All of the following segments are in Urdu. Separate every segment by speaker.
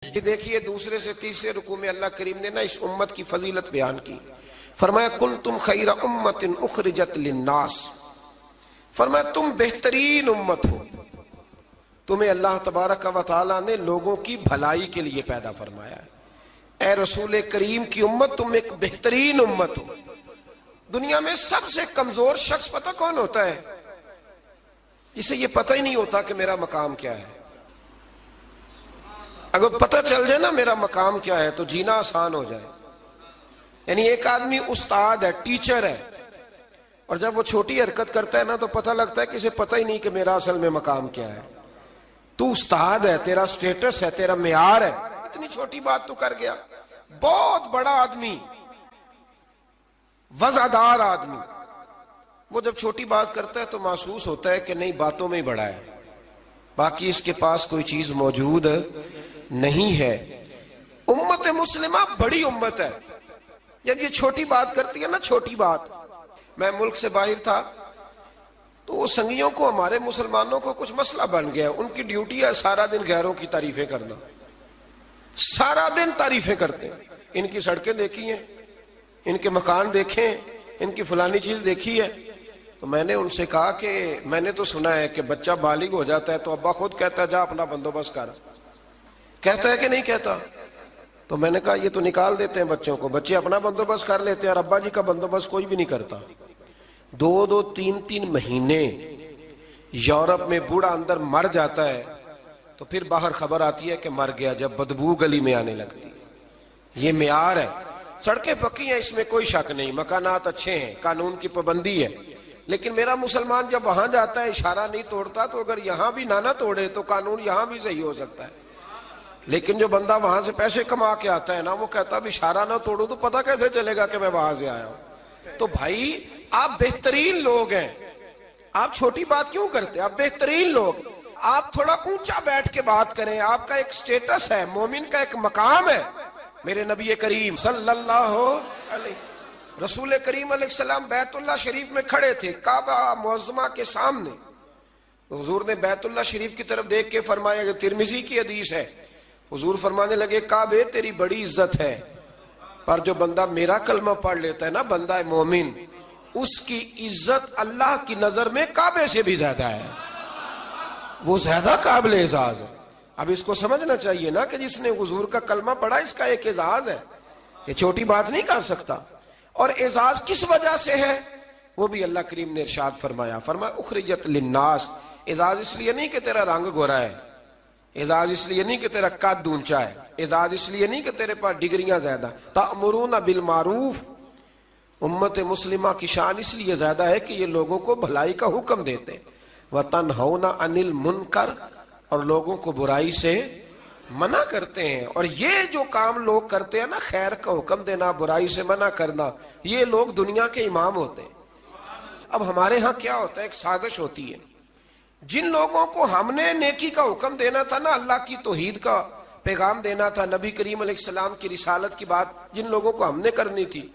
Speaker 1: یہ دیکھیے دوسرے سے تیسرے رکوع میں اللہ کریم نے نا اس امت کی فضیلت بیان کی. فرمایا کنتم خیر امت اخرجت للناس، فرمایا تم بہترین امت ہو، تمہیں اللہ تبارک و تعالیٰ نے لوگوں کی بھلائی کے لیے پیدا فرمایا ہے. اے رسول کریم کی امت تم ایک بہترین امت ہو. دنیا میں سب سے کمزور شخص پتہ کون ہوتا ہے؟ جسے یہ پتہ ہی نہیں ہوتا کہ میرا مقام کیا ہے. اگر پتہ چل جائے نا میرا مقام کیا ہے تو جینا آسان ہو جائے. یعنی ایک آدمی استاد ہے، ٹیچر ہے، اور جب وہ چھوٹی حرکت کرتا ہے نا تو پتہ لگتا ہے کہ اسے پتہ ہی نہیں کہ میرا اصل میں مقام کیا ہے. تو استاد ہے، تیرا سٹیٹس ہے، تیرا معیار ہے، اتنی چھوٹی بات تو کر گیا. بہت بڑا آدمی، وزعدار آدمی، وہ جب چھوٹی بات کرتا ہے تو محسوس ہوتا ہے کہ نہیں باتوں میں ہی بڑا ہے، باقی اس کے پاس کوئی چیز موجود نہیں ہے. امت مسلمہ بڑی امت ہے. جب یہ چھوٹی بات کرتی ہے نا، چھوٹی بات، میں ملک سے باہر تھا تو وہ سنگیوں کو، ہمارے مسلمانوں کو کچھ مسئلہ بن گیا. ان کی ڈیوٹی ہے سارا دن غیروں کی تعریفیں کرنا، سارا دن تعریفیں کرتے ہیں. ان کی سڑکیں دیکھی ہیں، ان کے مکان دیکھیں، ان کی فلانی چیز دیکھی ہے. تو میں نے ان سے کہا کہ میں نے تو سنا ہے کہ بچہ بالغ ہو جاتا ہے تو ابا خود کہتا ہے جا اپنا بندوبست کر. کہتا ہے کہ نہیں کہتا؟ تو میں نے کہا یہ تو نکال دیتے ہیں بچوں کو، بچے اپنا بندوبست کر لیتے ہیں اور ابا جی کا بندوبست کوئی بھی نہیں کرتا. 2-2 3-3 مہینے یورپ میں بوڑھا اندر مر جاتا ہے تو پھر باہر خبر آتی ہے کہ مر گیا، جب بدبو گلی میں آنے لگتی ہے. یہ معیار ہے. سڑکیں پکی ہیں، اس میں کوئی شک نہیں، مکانات اچھے ہیں، قانون کی پابندی ہے. لیکن میرا مسلمان جب وہاں جاتا ہے اشارہ نہیں توڑتا، تو اگر یہاں بھی نہ توڑے تو قانون یہاں بھی صحیح ہو سکتا ہے. لیکن جو بندہ وہاں سے پیسے کما کے آتا ہے نا، وہ کہتا ہے اشارہ نہ توڑو تو پتہ کیسے چلے گا کہ میں وہاں سے آیا ہوں. تو بھائی آپ بہترین لوگ ہیں، آپ چھوٹی بات کیوں کرتے؟ آپ بہترین لوگ. آپ تھوڑا اونچا بیٹھ کے بات کریں. آپ کا ایک سٹیٹس ہے، مومن کا ایک مقام ہے. میرے نبی کریم صلی اللہ علیہ رسول کریم علیہ السلام بیت اللہ شریف میں کھڑے تھے، کعبہ معظمہ کے سامنے. حضور نے بیت اللہ شریف کی طرف دیکھ کے فرمایا، کہ ترمذی کی حدیث ہے، حضور فرمانے لگے کعبے تیری بڑی عزت ہے، پر جو بندہ میرا کلمہ پڑھ لیتا ہے نا، بندہ مومن، اس کی عزت اللہ کی نظر میں کعبے سے بھی زیادہ ہے. وہ زیادہ قابل اعزاز ہے. اب اس کو سمجھنا چاہیے نا کہ جس نے حضور کا کلمہ پڑھا اس کا ایک اعزاز ہے، یہ چھوٹی بات نہیں کر سکتا. اور اعزاز کس وجہ سے ہے وہ بھی اللہ کریم نے ارشاد فرمایا. فرمایا اخرجت للناس. اعزاز اس لیے نہیں کہ تیرا رنگ گورا ہے، اعزاز اس لیے نہیں کہ تیرا قد اونچا ہے، اعزاز اس لیے نہیں کہ تیرے پاس ڈگریاں زیادہ. تأمرون بالمعروف. امت مسلمہ کی شان اس لیے زیادہ ہے کہ یہ لوگوں کو بھلائی کا حکم دیتے، وتنہون عن المنکر، اور لوگوں کو برائی سے منع کرتے ہیں. اور یہ جو کام لوگ کرتے ہیں نا، خیر کا حکم دینا، برائی سے منع کرنا، یہ لوگ دنیا کے امام ہوتے ہیں. اب ہمارے ہاں کیا ہوتا ہے، ایک سازش ہوتی ہے. جن لوگوں کو ہم نے نیکی کا حکم دینا تھا نا، اللہ کی توحید کا پیغام دینا تھا، نبی کریم علیہ السلام کی رسالت کی بات جن لوگوں کو ہم نے کرنی تھی،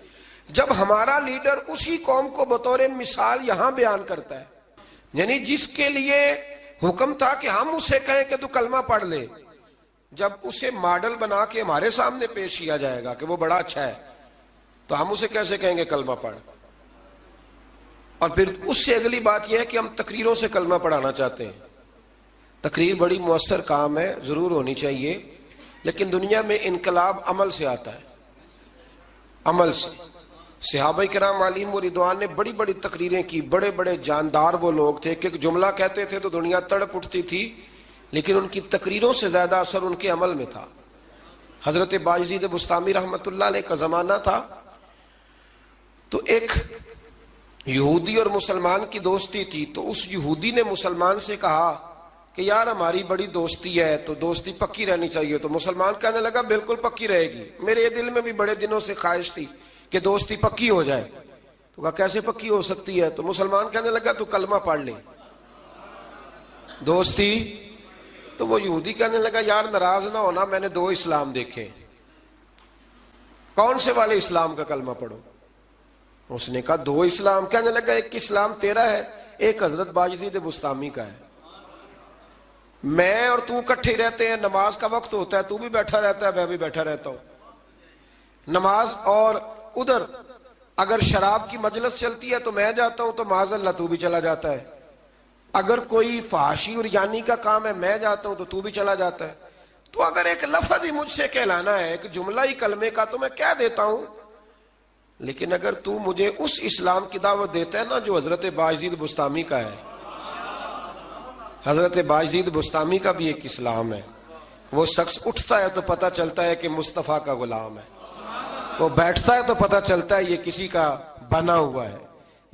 Speaker 1: جب ہمارا لیڈر اسی قوم کو بطور مثال یہاں بیان کرتا ہے، یعنی جس کے لیے حکم تھا کہ ہم اسے کہیں کہ تو کلمہ پڑھ لے، جب اسے ماڈل بنا کے ہمارے سامنے پیش کیا جائے گا کہ وہ بڑا اچھا ہے، تو ہم اسے کیسے کہیں گے کلمہ پڑھ؟ اور پھر اس سے اگلی بات یہ ہے کہ ہم تقریروں سے کلمہ پڑھانا چاہتے ہیں. تقریر بڑی مؤثر کام ہے، ضرور ہونی چاہیے، لیکن دنیا میں انقلاب عمل سے آتا ہے، عمل سے. صحابہ کرام علیہم رضوان نے بڑی بڑی تقریریں کی، بڑے بڑے جاندار وہ لوگ تھے کہ ایک جملہ کہتے تھے تو دنیا تڑپ اٹھتی تھی، لیکن ان کی تقریروں سے زیادہ اثر ان کے عمل میں تھا. حضرت بایزید بسطامی رحمۃ اللہ علیہ کا زمانہ تھا، تو ایک یہودی اور مسلمان کی دوستی تھی. تو اس یہودی نے مسلمان سے کہا کہ یار ہماری بڑی دوستی ہے تو دوستی پکی رہنی چاہیے. تو مسلمان کہنے لگا بالکل پکی رہے گی، میرے دل میں بھی بڑے دنوں سے خواہش تھی کہ دوستی پکی ہو جائے. تو کہا کیسے پکی ہو سکتی ہے؟ تو مسلمان کہنے لگا تو کلمہ پڑھ لے دوستی. تو وہ یہودی کہنے لگا یار ناراض نہ ہونا، میں نے 2 اسلام دیکھے، کون سے والے اسلام کا کلمہ پڑھو؟ اس نے کہا 2 اسلام. کہنے لگا ایک اسلام تیرا ہے، ایک حضرت بایزید بسطامی کا ہے. میں اور تو کٹھے ہی رہتے ہیں، نماز کا وقت ہوتا ہے تو بھی بیٹھا رہتا ہے، میں بھی بیٹھا رہتا ہوں نماز، اور ادھر اگر شراب کی مجلس چلتی ہے تو میں جاتا ہوں تو معاذ اللہ تو بھی چلا جاتا ہے، اگر کوئی فحاشی اور یعنی کا کام ہے میں جاتا ہوں تو بھی چلا جاتا ہے۔ تو اگر ایک لفظ ہی مجھ سے کہلانا ہے، ایک جملہ ہی کلمے کا، تو میں کہہ دیتا ہوں، لیکن اگر تو مجھے اس اسلام کی دعوت دیتا ہے نا جو حضرت باعزید بستامی کا ہے، حضرت باعزید بستامی کا بھی ایک اسلام ہے، وہ شخص اٹھتا ہے تو پتہ چلتا ہے کہ مصطفیٰ کا غلام ہے، وہ بیٹھتا ہے تو پتہ چلتا ہے یہ کسی کا بنا ہوا ہے،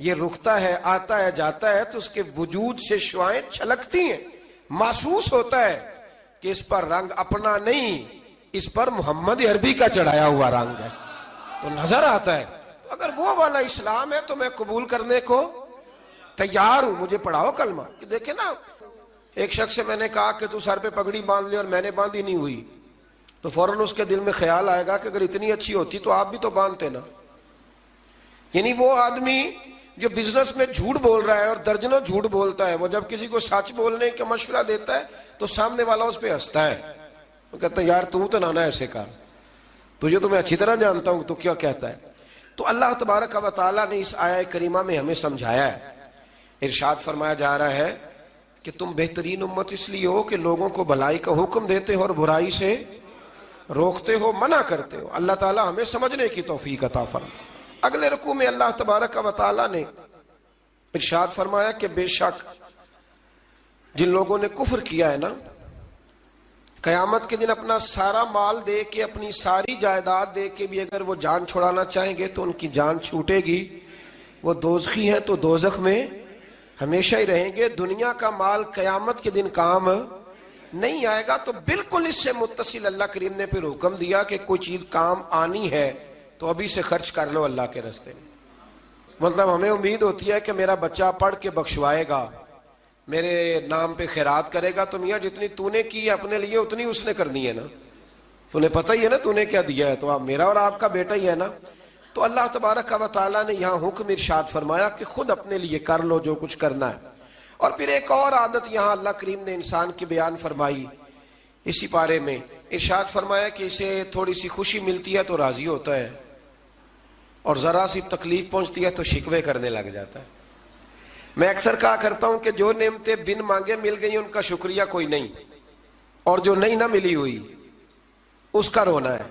Speaker 1: یہ رکتا ہے، آتا ہے، جاتا ہے تو اس کے وجود سے شعائیں چھلکتی ہیں، محسوس ہوتا ہے کہ اس پر رنگ اپنا نہیں، اس پر محمد عربی کا چڑھایا ہوا رنگ ہے، تو نظر آتا ہے۔ تو اگر وہ والا اسلام ہے تو میں قبول کرنے کو تیار ہوں، مجھے پڑھاؤ کلمہ۔ کہ دیکھیں نا، ایک شخص سے میں نے کہا کہ تو سر پہ پگڑی باندھ لے، اور میں نے باندھی نہیں ہوئی، تو فوراً اس کے دل میں خیال آئے گا کہ اگر اتنی اچھی ہوتی تو آپ بھی تو باندھتے نا۔ یعنی وہ آدمی جو بزنس میں جھوٹ بول رہا ہے اور درجنوں جھوٹ بولتا ہے، وہ جب کسی کو سچ بولنے کا مشورہ دیتا ہے تو سامنے والا اس پہ ہنستا ہے، وہ کہتا ہے یار تو نہ ایسے کر، تجھے تو میں اچھی طرح جانتا ہوں تو کیا کہتا ہے۔ تو اللہ تبارک و تعالیٰ نے اس آیہ کریمہ میں ہمیں سمجھایا ہے، ارشاد فرمایا جا رہا ہے کہ تم بہترین امت اس لیے ہو کہ لوگوں کو بھلائی کا حکم دیتے ہو اور برائی سے روکتے ہو، منع کرتے ہو۔ اللہ تعالیٰ ہمیں سمجھنے کی توفیق عطا فرمائے۔ اگلے رکوع میں اللہ تبارک و تعالیٰ نے ارشاد فرمایا کہ بے شک جن لوگوں نے کفر کیا ہے نا، قیامت کے دن اپنا سارا مال دے کے، اپنی ساری جائیداد دے کے بھی اگر وہ جان چھڑانا چاہیں گے تو ان کی جان چھوٹے گی، وہ دوزخی ہیں تو دوزخ میں ہمیشہ ہی رہیں گے، دنیا کا مال قیامت کے دن کام نہیں آئے گا۔ تو بالکل اس سے متصل اللہ کریم نے پھر حکم دیا کہ کوئی چیز کام آنی ہے تو ابھی سے خرچ کر لو اللہ کے راستے میں۔ مطلب ہمیں امید ہوتی ہے کہ میرا بچہ پڑھ کے بخشوائے گا، میرے نام پہ خیرات کرے گا، تو میاں جتنی تو نے کی ہے اپنے لیے اتنی اس نے کرنی ہے نا، تو نے پتہ ہی ہے نا تو نے کیا دیا ہے، تو آپ میرا اور آپ کا بیٹا ہی ہے نا۔ تو اللہ تبارک و تعالیٰ نے یہاں حکم ارشاد فرمایا کہ خود اپنے لیے کر لو جو کچھ کرنا ہے۔ اور پھر ایک اور عادت یہاں اللہ کریم نے انسان کی بیان فرمائی اسی پارے میں، ارشاد فرمایا کہ اسے تھوڑی سی خوشی ملتی ہے تو راضی ہوتا ہے، اور ذرا سی تکلیف پہنچتی ہے تو شکوے کرنے لگ جاتا ہے۔ میں اکثر کہا کرتا ہوں کہ جو نعمتیں بن مانگے مل گئی ان کا شکریہ کوئی نہیں، اور جو نہیں نہ ملی ہوئی اس کا رونا ہے۔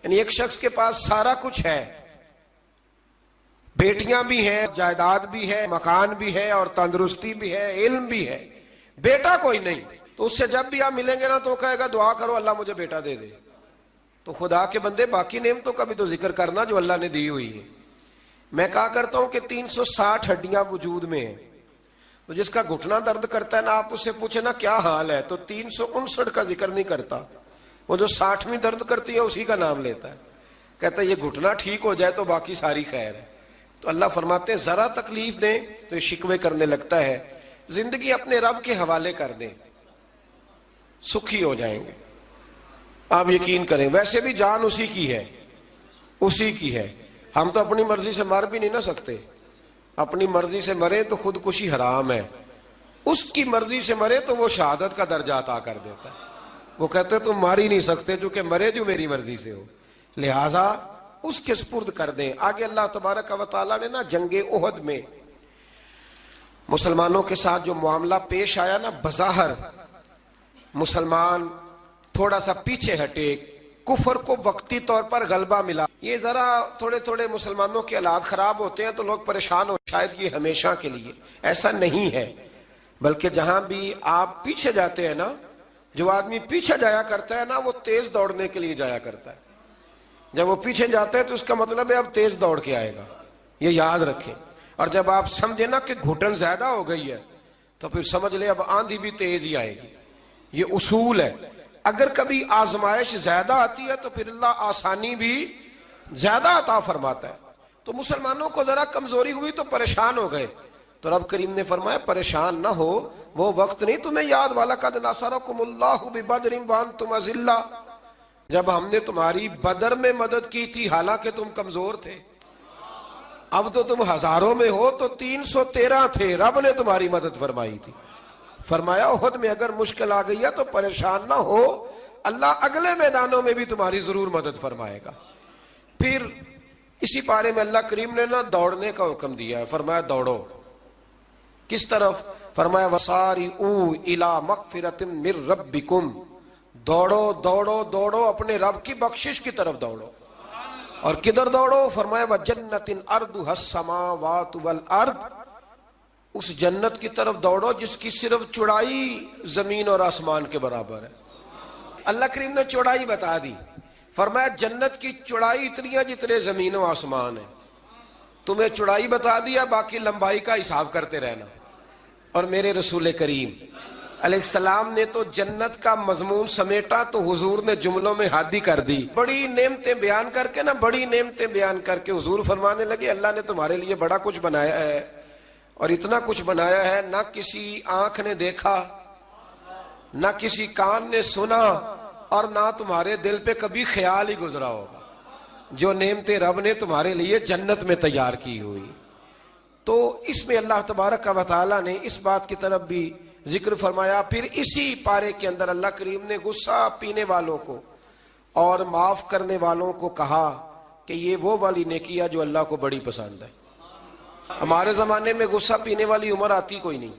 Speaker 1: یعنی ایک شخص کے پاس سارا کچھ ہے، بیٹیاں بھی ہیں، جائیداد بھی ہے، مکان بھی ہے، اور تندرستی بھی ہے، علم بھی ہے، بیٹا کوئی نہیں، تو اس سے جب بھی آپ ملیں گے نا تو کہے گا دعا کرو اللہ مجھے بیٹا دے دے۔ تو خدا کے بندے باقی نعمتوں کا بھی تو ذکر کرنا جو اللہ نے دی ہوئی ہے۔ میں کہا کرتا ہوں کہ 360 ہڈیاں وجود میں ہیں، تو جس کا گھٹنا درد کرتا ہے نا، آپ اس سے پوچھیں نا کیا حال ہے، تو 359 کا ذکر نہیں کرتا، وہ جو 60ویں درد کرتی ہے اسی کا نام لیتا ہے، کہتا ہے یہ گھٹنا ٹھیک ہو جائے تو باقی ساری خیر ہے۔ تو اللہ فرماتے ہیں ذرا تکلیف دیں تو یہ شکوے کرنے لگتا ہے، زندگی اپنے رب کے حوالے کر دیں، سکھی ہو جائیں گے۔ آپ یقین کریں، ویسے بھی جان اسی کی ہے، اسی کی ہے، ہم تو اپنی مرضی سے مر بھی نہیں نہ سکتے، اپنی مرضی سے مرے تو خودکشی حرام ہے، اس کی مرضی سے مرے تو وہ شہادت کا درجہ عطا کر دیتا ہے۔ وہ کہتے تم مار ہی نہیں سکتے چونکہ مرے جو میری مرضی سے ہو، لہٰذا اس کے سپرد کر دیں۔ آگے اللہ تبارک و تعالیٰ نے نا جنگ احد میں مسلمانوں کے ساتھ جو معاملہ پیش آیا نا، بظاہر مسلمان تھوڑا سا پیچھے ہٹے، کفر کو وقتی طور پر غلبہ ملا، یہ ذرا تھوڑے تھوڑے مسلمانوں کے حالات خراب ہوتے ہیں تو لوگ پریشان ہو، شاید یہ ہمیشہ کے لیے، ایسا نہیں ہے، بلکہ جہاں بھی آپ پیچھے جاتے ہیں نا، جو آدمی پیچھے جایا کرتا ہے نا وہ تیز دوڑنے کے لیے جایا کرتا ہے، جب وہ پیچھے جاتا ہے تو اس کا مطلب ہے اب تیز دوڑ کے آئے گا، یہ یاد رکھیں۔ اور جب آپ سمجھے نا کہ گھٹن زیادہ ہو گئی ہے تو پھر سمجھ لیں اب آندھی بھی تیز ہی آئے گی، یہ اصول ہے۔ اگر کبھی آزمائش زیادہ آتی ہے تو پھر اللہ آسانی بھی زیادہ عطا فرماتا ہے۔ تو مسلمانوں کو ذرا کمزوری ہوئی تو پریشان ہو گئے، تو رب کریم نے فرمایا پریشان نہ ہو، وہ وقت نہیں تمہیں یاد والا قد نصرکم اللہ ببدر وانتم اذلہ، جب ہم نے تمہاری بدر میں مدد کی تھی حالانکہ تم کمزور تھے، اب تو تم ہزاروں میں ہو، تو 313 تھے، رب نے تمہاری مدد فرمائی تھی۔ فرمایا احد میں اگر مشکل آ گئی ہے تو پریشان نہ ہو، اللہ اگلے میدانوں میں بھی تمہاری ضرور مدد فرمائے گا۔ پھر اسی پارے میں اللہ کریم نے نا دوڑنے کا حکم دیا ہے، فرمایا دوڑو۔ کس طرف؟ فرمایا وَسَارِعُوا إِلَىٰ مَغْفِرَةٍ مِّن رَبِّكُمْ، دوڑو دوڑو دوڑو اپنے رب کی بخشش کی طرف دوڑو۔ اور کدھر دوڑو؟ فرمایا وَجَنَّةٍ أَرْضُهَا السَّمَاوَاتُ وَالْأَرْضُ، اس جنت کی طرف دوڑو جس کی صرف چوڑائی زمین اور آسمان کے برابر ہے۔ اللہ کریم نے چوڑائی بتا دی، فرمایا جنت کی چوڑائی اتنی ہے جتنے زمین و آسمان ہے، تمہیں چوڑائی بتا دیا، باقی لمبائی کا حساب کرتے رہنا۔ اور میرے رسول کریم علیہ السلام نے تو جنت کا مضمون سمیٹا تو حضور نے جملوں میں حد ہی کر دی، بڑی نعمتیں بیان کر کے نا، بڑی نعمتیں بیان کر کے حضور فرمانے لگے اللہ نے تمہارے لیے بڑا کچھ بنایا ہے، اور اتنا کچھ بنایا ہے نہ کسی آنکھ نے دیکھا، نہ کسی کان نے سنا، اور نہ تمہارے دل پہ کبھی خیال ہی گزرا ہوگا، جو نعمتیں رب نے تمہارے لیے جنت میں تیار کی ہوئی۔ تو اس میں اللہ تبارک و تعالیٰ نے اس بات کی طرف بھی ذکر فرمایا۔ پھر اسی پارے کے اندر اللہ کریم نے غصہ پینے والوں کو اور معاف کرنے والوں کو کہا کہ یہ وہ والی نیکی ہے جو اللہ کو بڑی پسند ہے۔ ہمارے زمانے میں غصہ پینے والی عمر آتی کوئی نہیں،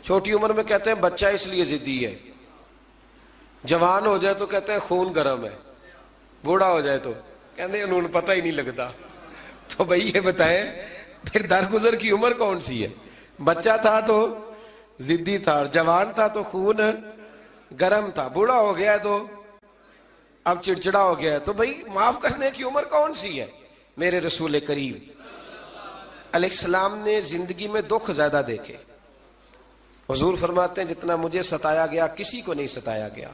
Speaker 1: چھوٹی عمر میں کہتے ہیں بچہ اس لیے ضدی ہے، جوان ہو جائے تو کہتے ہیں خون گرم ہے، بوڑھا ہو جائے تو کہتے ہیں انہوں پتہ ہی نہیں لگتا۔ تو بھائی یہ بتائیں پھر درگزر کی عمر کون سی ہے؟ بچہ تھا تو ضدی تھا، اور جوان تھا تو خون گرم تھا، بوڑھا ہو گیا تو اب چڑچڑا ہو گیا ہے۔ تو بھائی معاف کرنے کی عمر کون سی ہے؟ میرے رسول کریم علیہ السلام نے زندگی میں دکھ زیادہ دیکھے۔ حضور فرماتے ہیں جتنا مجھے ستایا گیا کسی کو نہیں ستایا گیا۔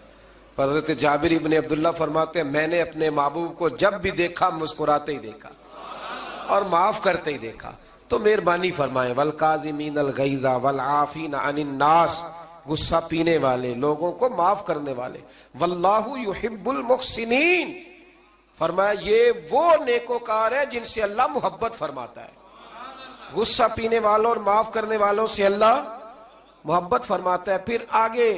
Speaker 1: حضرت جابر ابن عبداللہ فرماتے ہیں میں نے اپنے محبوب کو جب بھی دیکھا مسکراتے ہی دیکھا اور معاف کرتے ہی دیکھا۔ تو مہربانی فرمائیں والکاظمین الغیظ والعافین عن الناس، غصہ پینے والے، لوگوں کو معاف کرنے والے۔ واللہ یحب المحسنین، فرمایا یہ وہ نیکوکار ہیں جن سے اللہ محبت فرماتا ہے۔ غصہ پینے والوں اور معاف کرنے والوں سے اللہ محبت فرماتا ہے۔ پھر آگے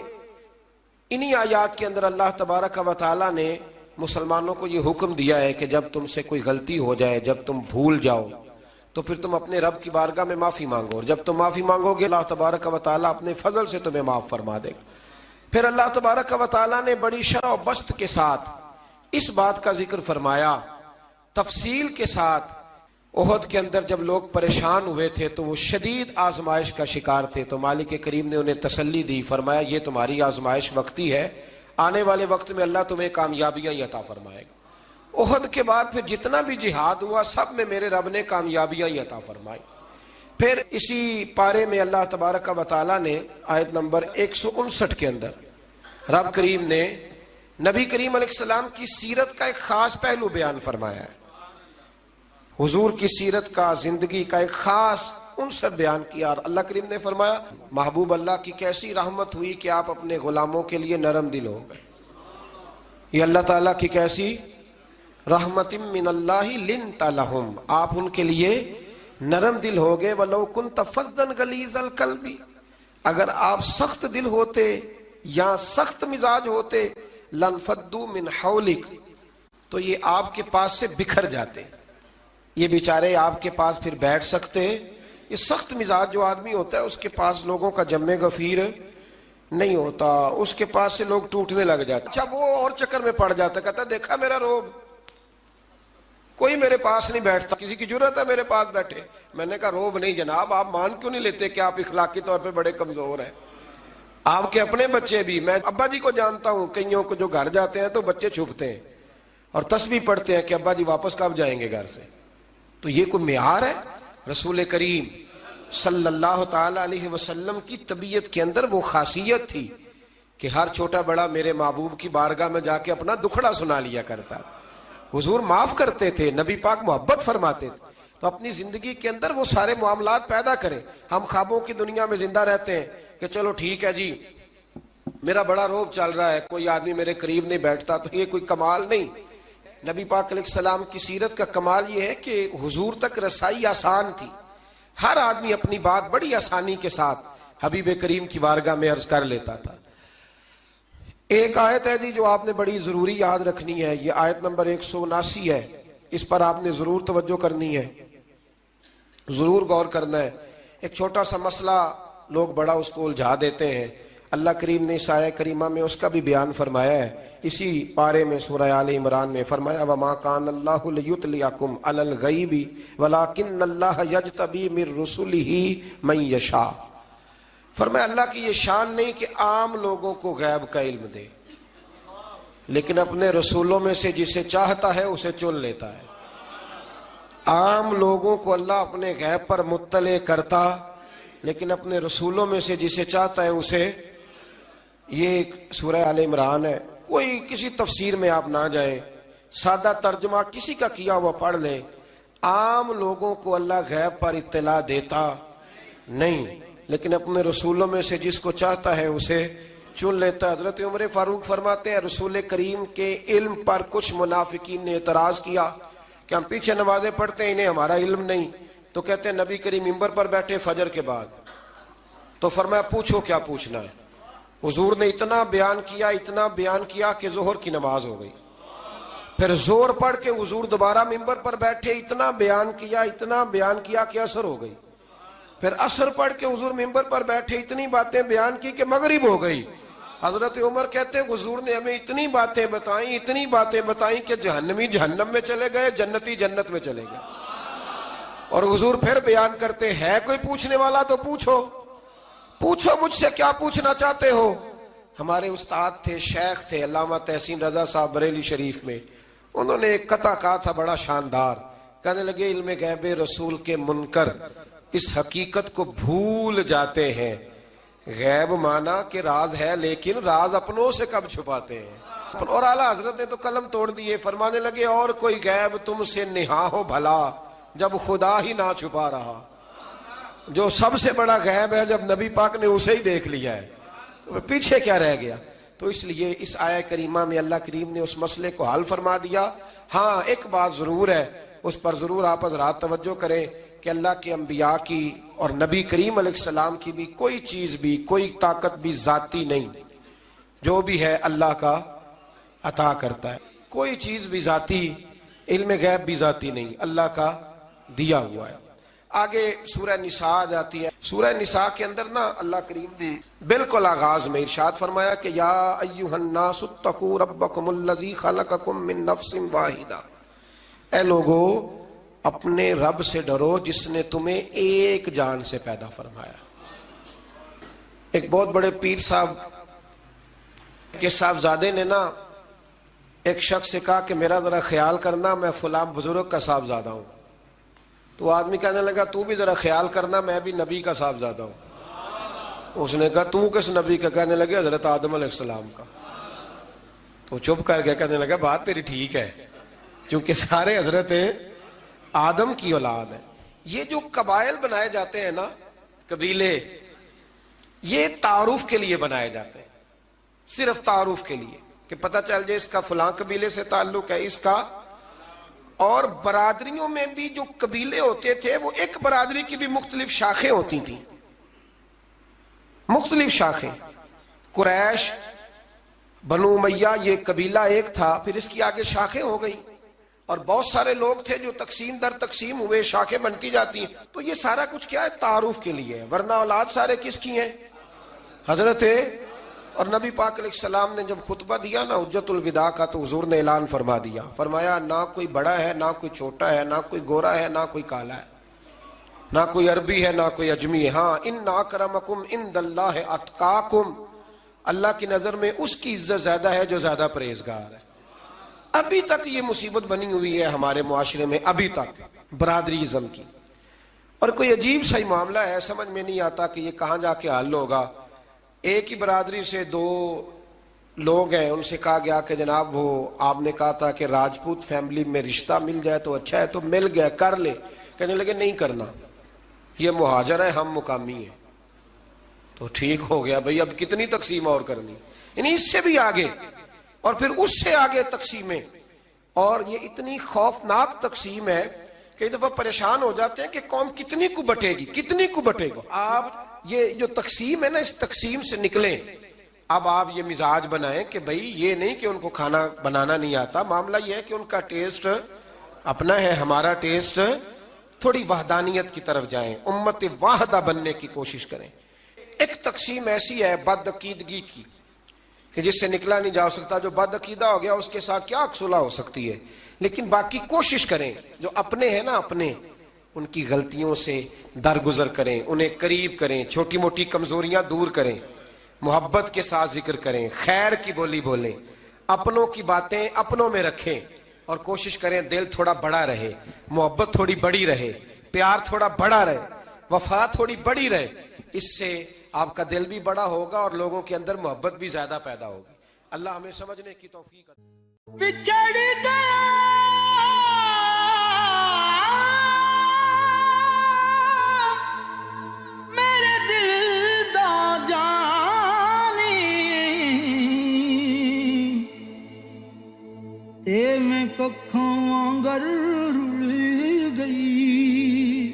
Speaker 1: انہی آیات کے اندر اللہ تبارک و تعالیٰ نے مسلمانوں کو یہ حکم دیا ہے کہ جب تم سے کوئی غلطی ہو جائے، جب تم بھول جاؤ تو پھر تم اپنے رب کی بارگاہ میں معافی مانگو، اور جب تم معافی مانگو گے اللہ تبارک و تعالیٰ اپنے فضل سے تمہیں معاف فرما دے گا۔ پھر اللہ تبارک و تعالیٰ نے بڑی شرح و بسط کے ساتھ اس بات کا ذکر فرمایا، تفصیل کے ساتھ۔ احد کے اندر جب لوگ پریشان ہوئے تھے تو وہ شدید آزمائش کا شکار تھے، تو مالک کریم نے انہیں تسلی دی، فرمایا یہ تمہاری آزمائش وقتی ہے، آنے والے وقت میں اللہ تمہیں کامیابیاں عطا فرمائے گا۔ احد کے بعد پھر جتنا بھی جہاد ہوا سب میں میرے رب نے کامیابیاں عطا فرمائی۔ پھر اسی پارے میں اللہ تبارک و تعالیٰ نے آیت نمبر 159 کے اندر رب کریم نے نبی کریم علیہ السلام کی سیرت کا ایک خاص پہلو بیان فرمایا ہے، حضور کی سیرت کا، زندگی کا ایک خاص عنصر بیان کیا، اور اللہ کریم نے فرمایا محبوب اللہ کی کیسی رحمت ہوئی کہ آپ اپنے غلاموں کے لیے نرم دل ہو گئے۔ یہ اللہ تعالیٰ کی کیسی رحمت من اللہ لنت لہم، آپ ان کے لیے نرم دل ہو گئے۔ وَلَوْ كُنْتَ فَظًّا غَلِيظَ الْقَلْبِ، اگر آپ سخت دل ہوتے یا سخت مزاج ہوتے، لَانْفَضُّوا مِنْ حَوْلِكَ، تو یہ آپ کے پاس سے بکھر جاتے، یہ بیچارے آپ کے پاس پھر بیٹھ سکتے۔ یہ سخت مزاج جو آدمی ہوتا ہے اس کے پاس لوگوں کا جمع غفیر نہیں ہوتا، اس کے پاس سے لوگ ٹوٹنے لگ جاتے۔ اچھا وہ اور چکر میں پڑ جاتا، کہتا دیکھا میرا روب، کوئی میرے پاس نہیں بیٹھتا، کسی کی جرت ہے میرے پاس بیٹھے؟ میں نے کہا روب نہیں جناب، آپ مان کیوں نہیں لیتے کہ آپ اخلاقی طور پہ بڑے کمزور ہیں؟ آپ کے اپنے بچے بھی، میں ابا جی کو جانتا ہوں، کئیوں کو جو گھر جاتے ہیں تو بچے چھپتے ہیں اور تسبیح پڑھتے ہیں کہ ابا جی واپس کب جائیں گے گھر سے۔ تو یہ کوئی معیار ہے؟ رسول کریم صلی اللہ تعالی علیہ وسلم کی طبیعت کے اندر وہ خاصیت تھی کہ ہر چھوٹا بڑا میرے محبوب کی بارگاہ میں جا کے اپنا دکھڑا سنا لیا کرتا۔ حضور معاف کرتے تھے، نبی پاک محبت فرماتے تھے، تو اپنی زندگی کے اندر وہ سارے معاملات پیدا کریں۔ ہم خوابوں کی دنیا میں زندہ رہتے ہیں کہ چلو ٹھیک ہے جی میرا بڑا روب چل رہا ہے، کوئی آدمی میرے قریب نہیں بیٹھتا، تو یہ کوئی کمال نہیں۔ نبی پاک علیہ السلام کی سیرت کا کمال یہ ہے کہ حضور تک رسائی آسان تھی، ہر آدمی اپنی بات بڑی آسانی کے ساتھ حبیب کریم کی بارگاہ میں عرض کر لیتا تھا۔ ایک آیت ہے جی جو آپ نے بڑی ضروری یاد رکھنی ہے، یہ آیت نمبر 179 ہے، اس پر آپ نے ضرور توجہ کرنی ہے، ضرور غور کرنا ہے۔ ایک چھوٹا سا مسئلہ لوگ بڑا اس کو الجھا دیتے ہیں، اللہ کریم نے اس آیت کریمہ میں اس کا بھی بیان فرمایا ہے۔ اسی پارے میں سورہ آل عمران میں فرمایا وَمَا كَانَ اللَّهُ لِيُطْلِعَكُمْ عَلَى الْغَيْبِ وَلَكِنَّ اللَّهَ يَجْتَبِي مِن رُّسُلِهِ مَن يَشَاءُ۔ فرمایا اللہ کی یہ شان نہیں کہ عام لوگوں کو غیب کا علم دے، لیکن اپنے رسولوں میں سے جسے چاہتا ہے اسے چن لیتا ہے۔ عام لوگوں کو اللہ اپنے غیب پر مطلع کرتا، لیکن اپنے رسولوں میں سے جسے چاہتا ہے اسے، یہ سورہ آل عمران ہے۔ کوئی کسی تفسیر میں آپ نہ جائیں، سادہ ترجمہ کسی کا کیا ہوا پڑھ لیں، عام لوگوں کو اللہ غیب پر اطلاع دیتا نہیں، لیکن اپنے رسولوں میں سے جس کو چاہتا ہے اسے چن لیتا ہے۔ حضرت عمر فاروق فرماتے ہیں رسول کریم کے علم پر کچھ منافقین نے اعتراض کیا کہ ہم پیچھے نمازیں پڑھتے ہیں، انہیں ہمارا علم نہیں، تو کہتے ہیں نبی کریم منبر پر بیٹھے فجر کے بعد، تو فرمایا پوچھو کیا پوچھنا ہے۔ حضور نے اتنا بیان کیا کہ ظہر کی نماز ہو گئی، پھر زور پڑھ کے حضور دوبارہ منبر پر بیٹھے، اتنا بیان کیا کہ عصر ہو گئی، پھر عصر پڑھ کے حضور منبر پر بیٹھے، اتنی باتیں بیان کی کہ مغرب ہو گئی۔ حضرت عمر کہتے ہیں حضور نے ہمیں اتنی باتیں بتائیں کہ جہنمی جہنم میں چلے گئے، جنتی جنت میں چلے گئے۔ اور حضور پھر بیان کرتے ہے کوئی پوچھنے والا تو پوچھو مجھ سے کیا پوچھنا چاہتے ہو۔ ہمارے استاد تھے، شیخ تھے علامہ تحسین رضا صاحب بریلی شریف میں، انہوں نے ایک قطعہ کہا تھا بڑا شاندار، کہنے لگے علم غیب رسول کے منکر اس حقیقت کو بھول جاتے ہیں، غیب مانا کہ راز ہے لیکن راز اپنوں سے کب چھپاتے ہیں۔ اور اعلیٰ حضرت نے تو قلم توڑ دیے، فرمانے لگے اور کوئی غیب تم سے نہا ہو بھلا جب خدا ہی نہ چھپا رہا، جو سب سے بڑا غیب ہے جب نبی پاک نے اسے ہی دیکھ لیا ہے تو پیچھے کیا رہ گیا۔ تو اس لیے اس آیت کریمہ میں اللہ کریم نے اس مسئلے کو حل فرما دیا۔ ہاں ایک بات ضرور ہے، اس پر ضرور آپ حضرات توجہ کریں کہ اللہ کے انبیاء کی اور نبی کریم علیہ السلام کی بھی کوئی چیز بھی، کوئی طاقت بھی ذاتی نہیں، جو بھی ہے اللہ کا عطا کرتا ہے، کوئی چیز بھی ذاتی، علم غیب بھی ذاتی نہیں، اللہ کا دیا ہوا ہے۔ آگے سورہ نساء آ جاتی ہے۔ سورہ نساء کے اندر نا اللہ کریم نے بالکل آغاز میں ارشاد فرمایا کہ یا ایھا الناس اتقوا ربکم الذی خلقکم من نفس واحدہ، اے لوگو اپنے رب سے ڈرو جس نے تمہیں ایک جان سے پیدا فرمایا۔ ایک بہت بڑے پیر صاحب کے صاحبزادے نے نا ایک شخص سے کہا کہ میرا ذرا خیال کرنا، میں فلاں بزرگ کا صاحبزادہ ہوں۔ تو آدمی کہنے لگا تو بھی ذرا خیال کرنا، میں بھی نبی کا صاحبزادہ ہوں۔ اس نے کہا تو کس نبی کا؟ کہنے لگے حضرت آدم علیہ السلام کا۔ تو چپ کر گیا، کہنے لگا بات تیری ٹھیک ہے، کیونکہ سارے حضرت آدم کی اولاد ہے۔ یہ جو قبائل بنائے جاتے ہیں نا، قبیلے، یہ تعارف کے لیے بنائے جاتے ہیں، صرف تعارف کے لیے کہ پتہ چل جائے اس کا فلاں قبیلے سے تعلق ہے، اس کا۔ اور برادریوں میں بھی جو قبیلے ہوتے تھے وہ ایک برادری کی بھی مختلف شاخیں ہوتی تھیں، مختلف شاخیں۔ قریش، بنو امیہ یہ قبیلہ ایک تھا، پھر اس کی آگے شاخیں ہو گئی، اور بہت سارے لوگ تھے جو تقسیم در تقسیم ہوئے، شاخیں بنتی جاتی ہیں۔ تو یہ سارا کچھ کیا ہے؟ تعارف کے لیے ہے، ورنہ اولاد سارے کس کی ہیں؟ حضرت۔ اور نبی پاک علیہ السلام نے جب خطبہ دیا نا حجت الوداع کا، تو حضور نے اعلان فرما دیا، فرمایا نہ کوئی بڑا ہے، نہ کوئی چھوٹا ہے، نہ کوئی گورا ہے، نہ کوئی کالا ہے، نہ کوئی عربی ہے، نہ کوئی اجمی ہے۔ ہاں ان اکرمکم عند اللہ اتقاکم، اللہ کی نظر میں اس کی عزت زیادہ ہے جو زیادہ پرہیزگار ہے۔ ابھی تک یہ مصیبت بنی ہوئی ہے ہمارے معاشرے میں، ابھی تک برادریزم کی، اور کوئی عجیب سا ہی معاملہ ہے، سمجھ میں نہیں آتا کہ یہ کہاں جا کے حل ہوگا۔ ایک ہی برادری سے دو لوگ ہیں، ان سے کہا گیا کہ جناب وہ آپ نے کہا تھا کہ راجپوت فیملی میں رشتہ مل جائے تو اچھا ہے، تو مل گیا، کر لے۔ کہنے لگے نہیں کرنا، یہ مہاجر ہے، ہم مقامی ہیں۔ تو ٹھیک ہو گیا بھئی، اب کتنی تقسیم اور کرنی، یعنی اس سے بھی آگے، اور پھر اس سے آگے تقسیمیں، اور یہ اتنی خوفناک تقسیم ہے کئی دفعہ پریشان ہو جاتے ہیں کہ قوم کتنی کو بٹے گی، کتنی کو بٹے گا۔ آپ یہ جو تقسیم ہے نا، اس تقسیم سے نکلیں. اب آپ یہ مزاج بنائیں کہ بھئی یہ نہیں کہ ان کو کھانا بنانا نہیں آتا، معاملہ یہ ہے کہ ان کا ٹیسٹ اپنا ہے، ہمارا ٹیسٹ، تھوڑی وحدانیت کی طرف جائیں، امت واحدہ بننے کی کوشش کریں. ایک تقسیم ایسی ہے بد عقیدگی کی کہ جس سے نکلا نہیں جا سکتا. جو بد عقیدہ ہو گیا اس کے ساتھ کیا صلح ہو سکتی ہے؟ لیکن باقی کوشش کریں، جو اپنے ہیں نا اپنے، ان کی غلطیوں سے درگزر کریں، انہیں قریب کریں، چھوٹی موٹی کمزوریاں دور کریں، محبت کے ساتھ ذکر کریں، خیر کی بولی بولیں، اپنوں کی باتیں اپنوں میں رکھیں، اور کوشش کریں دل تھوڑا بڑا رہے، محبت تھوڑی بڑی رہے، پیار تھوڑا بڑا رہے، وفا تھوڑی بڑی رہے. اس سے آپ کا دل بھی بڑا ہوگا اور لوگوں کے اندر محبت بھی زیادہ پیدا ہوگی. اللہ ہمیں سمجھنے کی توفیق عطا فرمائے.
Speaker 2: بچھڑ گیا میرے دل دا جانی، تے میں ککھاں وانگر رل گئی،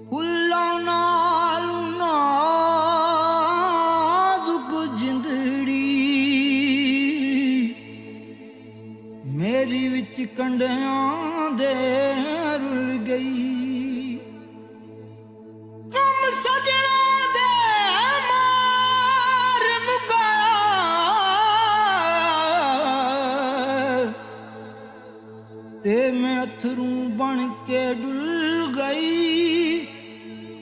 Speaker 2: پھلاں نال نازک جندڑی میری وچ کنڈیاں دے رل گئی. کم سجنا دے مار مکا تے میں اتھروں بن کے ڈل گئی.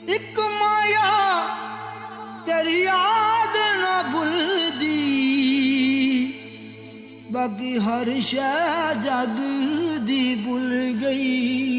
Speaker 2: ایک مایا تیری یاد نہ بھلدی، باقی ہر شے جگ دی بھل گئی.